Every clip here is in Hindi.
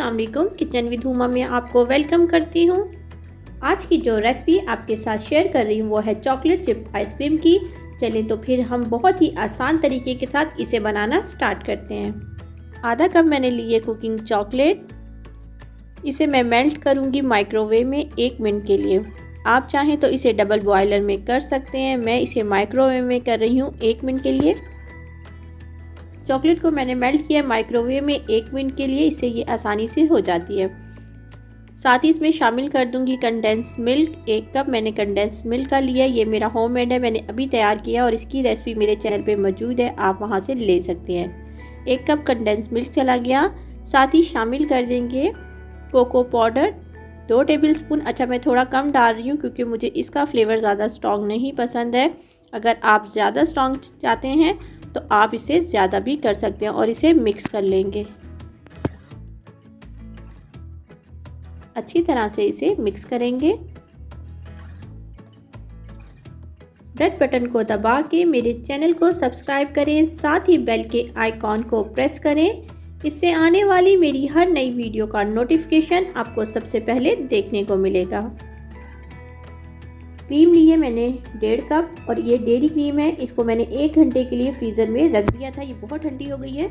अस्सलाम वालेकुम। किचन विद हुमा में आपको वेलकम करती हूँ। आज की जो रेसिपी आपके साथ शेयर कर रही हूँ वो है चॉकलेट चिप आइसक्रीम की। चलें तो फिर हम बहुत ही आसान तरीके के साथ इसे बनाना स्टार्ट करते हैं। आधा कप मैंने लिए कुकिंग चॉकलेट। इसे मैं मेल्ट करूँगी माइक्रोवेव में 1 मिनट के लिए। आप चाहें तो इसे डबल बॉयलर में कर सकते हैं। मैं इसे माइक्रोवेव में कर रही हूँ 1 मिनट के लिए। चॉकलेट को मैंने मेल्ट किया माइक्रोवेव में 1 मिनट के लिए, इससे ये आसानी से हो जाती है। साथ ही इसमें शामिल कर दूंगी कंडेंस मिल्क। 1 कप मैंने कंडेंस मिल्क का लिया। ये मेरा होममेड है, मैंने अभी तैयार किया और इसकी रेसिपी मेरे चैनल पे मौजूद है, आप वहां से ले सकते हैं। 1 कप कंडेंस मिल्क चला गया। साथ ही शामिल कर देंगे कोको पाउडर 2 टेबल स्पून। अच्छा, मैं थोड़ा कम डाल रही हूँ क्योंकि मुझे इसका फ्लेवर ज़्यादा स्ट्रॉन्ग नहीं पसंद है। अगर आप ज़्यादा स्ट्रॉन्ग चाहते हैं तो आप इसे ज़्यादा भी कर सकते हैं और इसे मिक्स कर लेंगे। अच्छी तरह से इसे मिक्स करेंगे। रेड बटन को दबा के मेरे चैनल को सब्सक्राइब करें, साथ ही बेल के आइकॉन को प्रेस करें। इससे आने वाली मेरी हर नई वीडियो का नोटिफिकेशन आपको सबसे पहले देखने को मिलेगा। क्रीम ली है मैंने 1.5 कप और ये डेयरी क्रीम है। इसको मैंने 1 घंटे के लिए फ्रीज़र में रख दिया था, ये बहुत ठंडी हो गई है।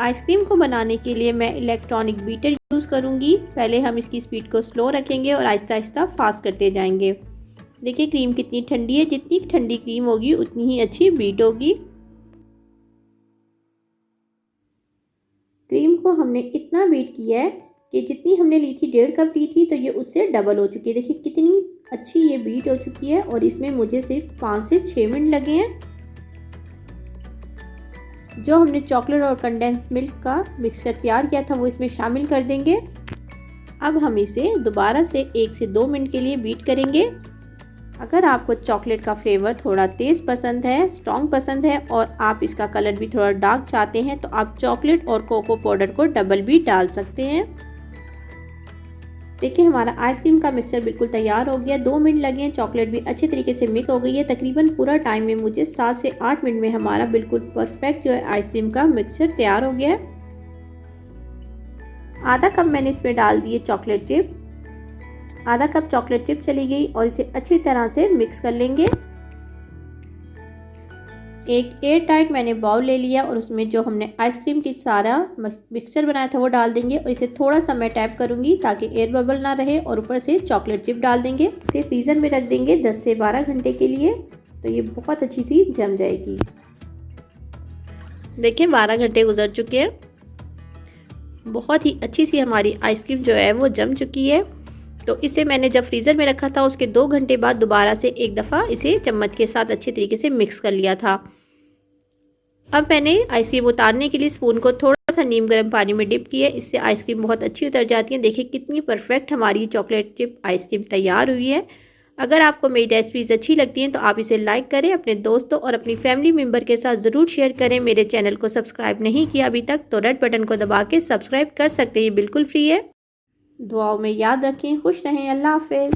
आइसक्रीम को बनाने के लिए मैं इलेक्ट्रॉनिक बीटर यूज़ करूँगी। पहले हम इसकी स्पीड को स्लो रखेंगे और आहिस्ता आहिस्ता फास्ट करते जाएंगे। देखिए क्रीम कितनी ठंडी है, जितनी ठंडी क्रीम होगी उतनी ही अच्छी बीट होगी। क्रीम को हमने इतना बीट किया है कि जितनी हमने ली थी 1.5 कप ली थी तो ये उससे डबल हो चुकी है। देखिए कितनी अच्छी ये बीट हो चुकी है और इसमें मुझे सिर्फ 5 से 6 मिनट लगे हैं। जो हमने चॉकलेट और कंडेंस मिल्क का मिक्सचर तैयार किया था वो इसमें शामिल कर देंगे। अब हम इसे दोबारा से 1 से 2 मिनट के लिए बीट करेंगे। अगर आपको चॉकलेट का फ्लेवर थोड़ा तेज़ पसंद है, स्ट्रॉन्ग पसंद है और आप इसका कलर भी थोड़ा डार्क चाहते हैं तो आप चॉकलेट और कोको पाउडर को डबल भी डाल सकते हैं। देखिए हमारा आइसक्रीम का मिक्सचर बिल्कुल तैयार हो गया। 2 मिनट लगे हैं, चॉकलेट भी अच्छे तरीके से मिक्स हो गई है। तकरीबन पूरा टाइम में मुझे 7 से 8 मिनट में हमारा बिल्कुल परफेक्ट जो है आइसक्रीम का मिक्सचर तैयार हो गया है। आधा कप मैंने इसमें डाल दिए चॉकलेट चिप। आधा कप चॉकलेट चिप चली गई और इसे अच्छी तरह से मिक्स कर लेंगे। एक एयर टाइट मैंने बाउल ले लिया और उसमें जो हमने आइसक्रीम की सारा मिक्सचर बनाया था वो डाल देंगे और इसे थोड़ा सा मैं टैप करूंगी ताकि एयर बबल ना रहे और ऊपर से चॉकलेट चिप डाल देंगे। इसे फ्रीज़र में रख देंगे 10 से 12 घंटे के लिए, तो ये बहुत अच्छी सी जम जाएगी। देखिए 12 घंटे गुजर चुके हैं। बहुत ही अच्छी सी हमारी आइसक्रीम जो है वो जम चुकी है। तो इसे मैंने जब फ्रीज़र में रखा था उसके 2 घंटे बाद दोबारा से एक दफ़ा इसे चम्मच के साथ अच्छे तरीके से मिक्स कर लिया था। अब मैंने आइसक्रीम उतारने के लिए स्पून को थोड़ा सा नीम गर्म पानी में डिप किया, इससे आइसक्रीम बहुत अच्छी उतर जाती है। देखिए कितनी परफेक्ट हमारी चॉकलेट चिप आइसक्रीम तैयार हुई है। अगर आपको मेरी रेसिपीज़ अच्छी लगती हैं तो आप इसे लाइक करें, अपने दोस्तों और अपनी फैमिली मेम्बर के साथ ज़रूर शेयर करें। मेरे चैनल को सब्सक्राइब नहीं किया अभी तक तो रेड बटन को दबा के सब्सक्राइब कर सकते हैं, ये बिल्कुल फ्री है। दुआओं में याद रखें, खुश रहें, अल्लाह हाफिज़।